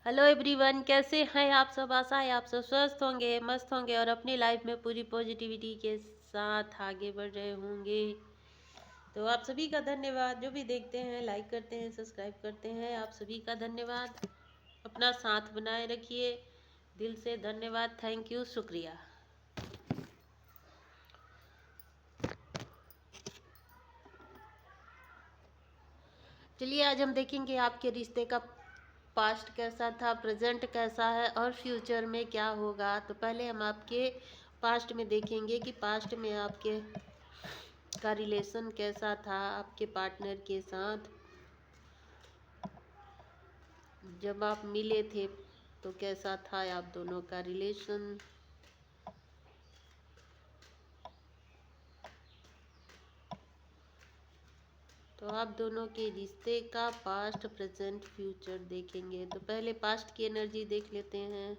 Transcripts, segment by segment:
Hello everyone, कैसे हैं आप सब। आशा है आप सब स्वस्थ होंगे, मस्त होंगे और अपनी लाइफ में पूरी पॉजिटिविटी के साथ आगे बढ़ रहे होंगे। तो आप सभी का धन्यवाद, जो भी देखते हैं, लाइक करते हैं, सब्सक्राइब करते हैं, आप सभी का धन्यवाद। अपना साथ बनाए रखिए, दिल से धन्यवाद, थैंक यू, शुक्रिया। चलिए आज हम देखेंगे आपके रिश्ते का पास्ट कैसा था, प्रेजेंट कैसा है और फ्यूचर में क्या होगा। तो पहले हम आपके पास्ट में देखेंगे कि पास्ट में आपके का रिलेशन कैसा था आपके पार्टनर के साथ। जब आप मिले थे तो कैसा था आप दोनों का रिलेशन। तो आप दोनों के रिश्ते का पास्ट प्रेजेंट फ्यूचर देखेंगे। तो पहले पास्ट की एनर्जी देख लेते हैं।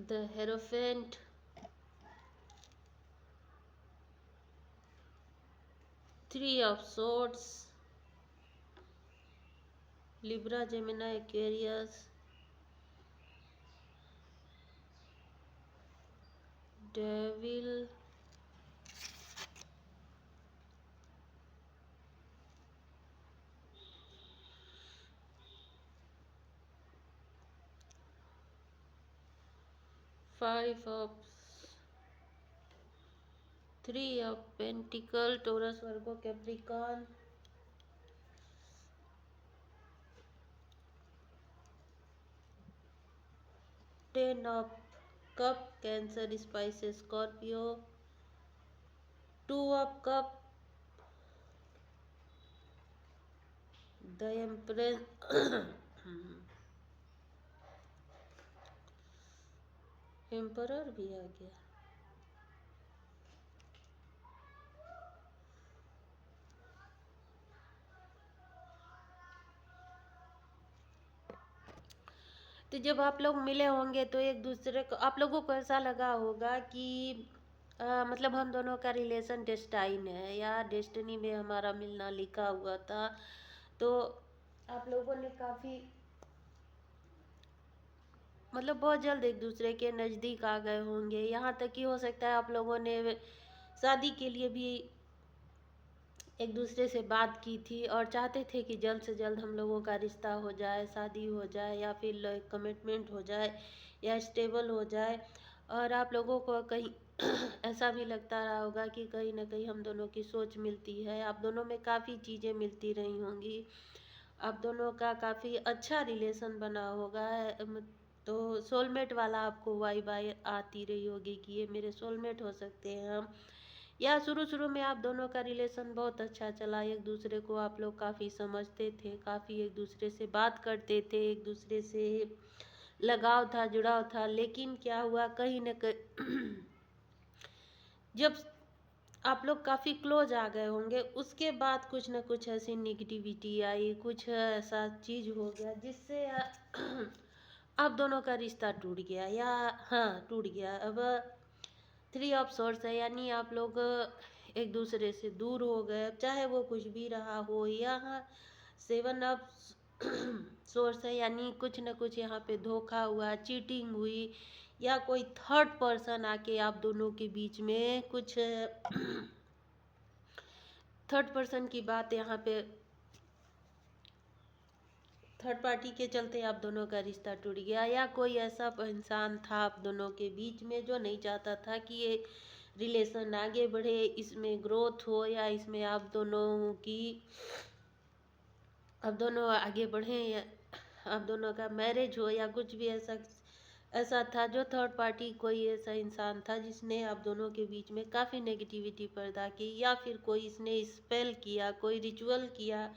The hierophant, three of swords, Libra, Gemini, Aquarius, devil, 5 of, 3 of pentacle, Taurus, Virgo, Capricorn, 10 of cup, Cancer, Pisces, Scorpio, 2 of cup, the empress, emperor भी आ गया। तो जब आप लोग मिले होंगे तो एक दूसरे को, आप लोगों को ऐसा लगा होगा कि मतलब हम दोनों का रिलेशन डेस्टाइन है या डेस्टिनी में हमारा मिलना लिखा हुआ था। तो आप लोगों ने काफ़ी मतलब बहुत जल्द एक दूसरे के नज़दीक आ गए होंगे। यहाँ तक कि हो सकता है आप लोगों ने शादी के लिए भी एक दूसरे से बात की थी और चाहते थे कि जल्द से जल्द हम लोगों का रिश्ता हो जाए, शादी हो जाए या फिर कमिटमेंट हो जाए या स्टेबल हो जाए। और आप लोगों को कहीं ऐसा भी लगता रहा होगा कि कहीं ना कहीं हम दोनों की सोच मिलती है, आप दोनों में काफ़ी चीज़ें मिलती रही होंगी, आप दोनों का काफ़ी अच्छा रिलेशन बना होगा। तो सोलमेट वाला आपको वाइब आती रही होगी कि ये मेरे सोलमेट हो सकते हैं हम। या शुरू शुरू में आप दोनों का रिलेशन बहुत अच्छा चला, एक दूसरे को आप लोग काफ़ी समझते थे, काफ़ी एक दूसरे से बात करते थे, एक दूसरे से लगाव था, जुड़ाव था। लेकिन क्या हुआ, कहीं न कहीं जब आप लोग काफ़ी क्लोज आ गए होंगे उसके बाद कुछ ना कुछ ऐसी निगेटिविटी आई, कुछ ऐसा चीज़ हो गया जिससे आप दोनों का रिश्ता टूट गया, या हाँ टूट गया। अब 3 ऑफ सोर्स है, यानी आप लोग एक दूसरे से दूर हो गए, अब चाहे वो कुछ भी रहा हो। यहाँ 7 ऑफ सोर्स है, यानी कुछ न कुछ यहाँ पे धोखा हुआ, चीटिंग हुई, या कोई थर्ड पर्सन आके आप दोनों के बीच में कुछ थर्ड पर्सन की बात यहाँ पे, थर्ड पार्टी के चलते आप दोनों का रिश्ता टूट गया। या कोई ऐसा इंसान था आप दोनों के बीच में जो नहीं चाहता था कि ये रिलेशन आगे बढ़े, इसमें ग्रोथ हो, या इसमें आप दोनों आगे बढ़ें, या आप दोनों का मैरिज हो, या कुछ भी ऐसा ऐसा था जो थर्ड पार्टी, कोई ऐसा इंसान था जिसने आप दोनों के बीच में काफ़ी नेगेटिविटी पैदा की, या फिर कोई इसने स्पेल किया, कोई रिचुअल किया,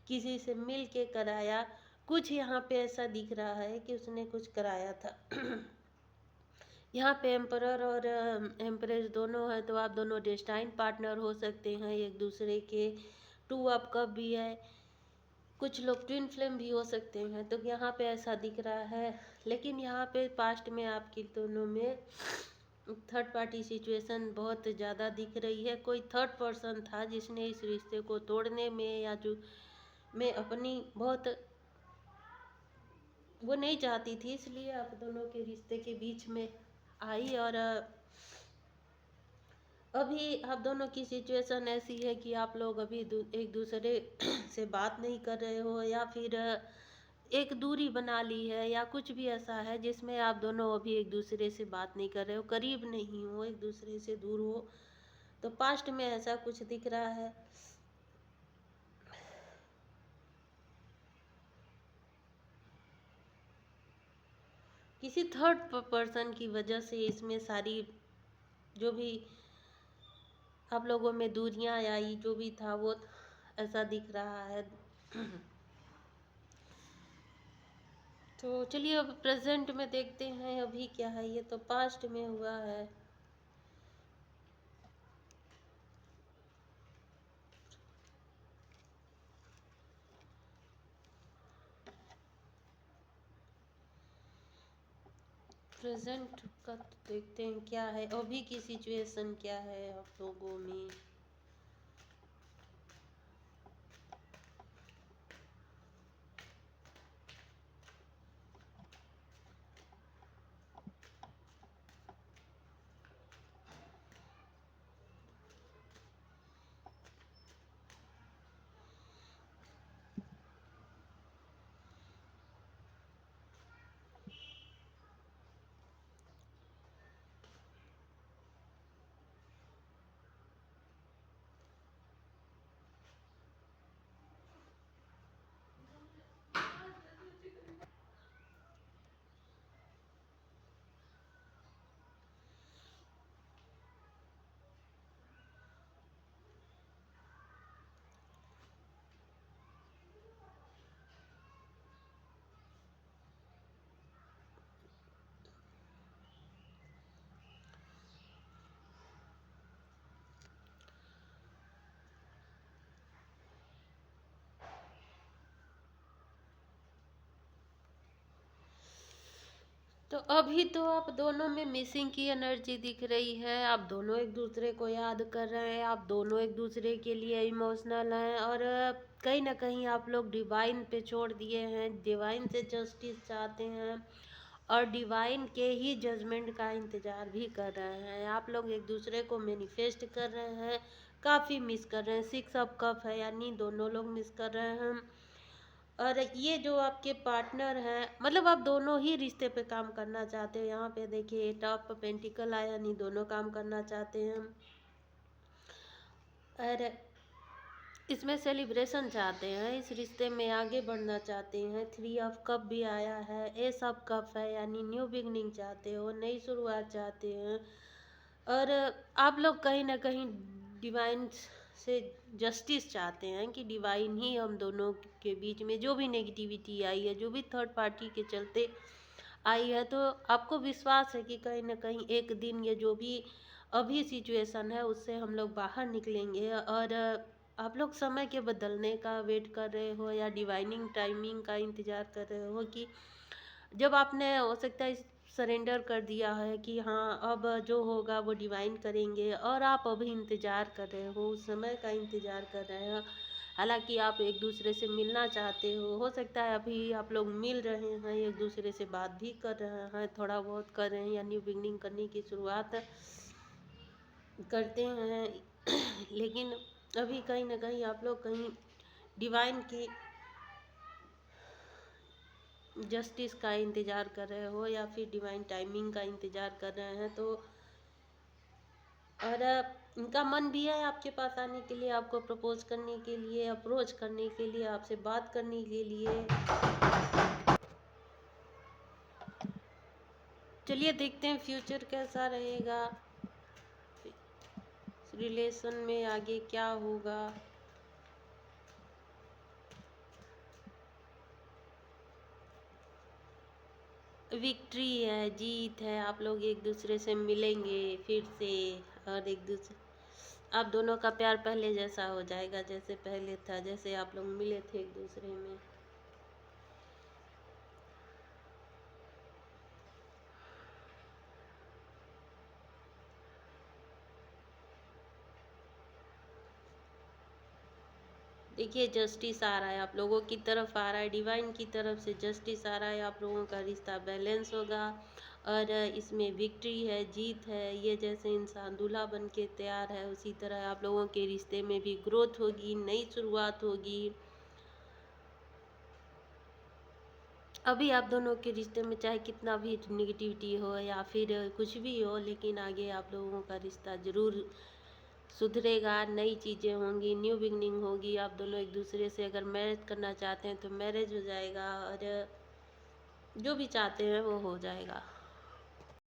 किसी से मिल के कराया। कुछ यहाँ पे ऐसा दिख रहा है कि उसने कुछ कराया था। यहाँ पे एम्परर और एम्प्रेस दोनों है, तो आप दोनों डेस्टाइन पार्टनर हो सकते हैं एक दूसरे के। 2 ऑफ कप भी है, कुछ लोग ट्विन फ्लेम भी हो सकते हैं, तो यहाँ पे ऐसा दिख रहा है। लेकिन यहाँ पे पास्ट में आपकी दोनों में थर्ड पार्टी सिचुएशन बहुत ज़्यादा दिख रही है। कोई थर्ड पर्सन था जिसने इस रिश्ते को तोड़ने में या जो में अपनी बहुत वो नहीं चाहती थी, इसलिए आप दोनों के रिश्ते के बीच में आई। और अभी आप दोनों की सिचुएशन ऐसी है कि आप लोग अभी एक दूसरे से बात नहीं कर रहे हो, या फिर एक दूरी बना ली है, या कुछ भी ऐसा है जिसमें आप दोनों अभी एक दूसरे से बात नहीं कर रहे हो, करीब नहीं हो, एक दूसरे से दूर हो। तो पास्ट में ऐसा कुछ दिख रहा है। किसी थर्ड पर्सन की वजह से इसमें सारी जो भी आप लोगों में दूरियां आई, जो भी था वो ऐसा दिख रहा है। तो चलिए अब प्रेजेंट में देखते हैं अभी क्या है। ये तो पास्ट में हुआ है। प्रेजेंट का तो देखते हैं क्या है, अभी की सिचुएशन क्या है आप लोगों में। तो अभी तो आप दोनों में मिसिंग की एनर्जी दिख रही है। आप दोनों एक दूसरे को याद कर रहे हैं, आप दोनों एक दूसरे के लिए इमोशनल हैं, और कहीं ना कहीं आप लोग डिवाइन पे छोड़ दिए हैं, डिवाइन से जस्टिस चाहते हैं, और डिवाइन के ही जजमेंट का इंतज़ार भी कर रहे हैं। आप लोग एक दूसरे को मैनिफेस्ट कर रहे हैं, काफ़ी मिस कर रहे हैं। 6 ऑफ कप है, यानी दोनों लोग मिस कर रहे हैं। और ये जो आपके पार्टनर हैं, मतलब आप दोनों ही रिश्ते पे काम करना चाहते हो। यहाँ पे देखिए 8 ऑफ पेंटिकल आया, नहीं दोनों काम करना चाहते हैं। और इसमें सेलिब्रेशन चाहते हैं, इस रिश्ते में आगे बढ़ना चाहते हैं। 3 ऑफ कप भी आया है, एस ऑफ कप है, यानी न्यू बिगनिंग चाहते हो, नई शुरुआत चाहते हैं। और आप लोग कहीं ना कहीं डिवाइन से जस्टिस चाहते हैं कि डिवाइन ही हम दोनों के बीच में जो भी नेगेटिविटी आई है, जो भी थर्ड पार्टी के चलते आई है, तो आपको विश्वास है कि कहीं ना कहीं एक दिन ये जो भी अभी सिचुएशन है उससे हम लोग बाहर निकलेंगे। और आप लोग समय के बदलने का वेट कर रहे हो, या डिवाइनिंग टाइमिंग का इंतज़ार कर रहे हो कि जब आपने हो सकता है सरेंडर कर दिया है कि हाँ अब जो होगा वो डिवाइन करेंगे, और आप अभी इंतज़ार कर रहे हो, उस समय का इंतज़ार कर रहे हो। हालांकि आप एक दूसरे से मिलना चाहते हो सकता है अभी आप लोग मिल रहे हैं, एक दूसरे से बात भी कर रहे हैं, थोड़ा बहुत कर रहे हैं, या न्यू बिगनिंग करने की शुरुआत करते हैं। लेकिन अभी कहीं ना कहीं आप लोग कहीं डिवाइन की जस्टिस का इंतज़ार कर रहे हो, या फिर डिवाइन टाइमिंग का इंतज़ार कर रहे हैं। तो और इनका मन भी है आपके पास आने के लिए, आपको प्रपोज करने के लिए, अप्रोच करने के लिए, आपसे बात करने के लिए। चलिए देखते हैं फ्यूचर कैसा रहेगा, रिलेशन में आगे क्या होगा। विक्ट्री है, जीत है, आप लोग एक दूसरे से मिलेंगे फिर से, और एक दूसरे आप दोनों का प्यार पहले जैसा हो जाएगा, जैसे पहले था, जैसे आप लोग मिले थे एक दूसरे में। देखिए जस्टिस आ रहा है, आप लोगों की तरफ आ रहा है, डिवाइन की तरफ से जस्टिस आ रहा है, आप लोगों का रिश्ता बैलेंस होगा और इसमें विक्ट्री है, जीत है। ये जैसे इंसान दूल्हा बन के तैयार है, उसी तरह आप लोगों के रिश्ते में भी ग्रोथ होगी, नई शुरुआत होगी। अभी आप दोनों के रिश्ते में चाहे कितना भी निगेटिविटी हो या फिर कुछ भी हो, लेकिन आगे आप लोगों का रिश्ता ज़रूर सुधरेगा, नई चीज़ें होंगी, न्यू बिगनिंग होगी। आप दोनों एक दूसरे से अगर मैरिज करना चाहते हैं तो मैरिज हो जाएगा और जो भी चाहते हैं वो हो जाएगा।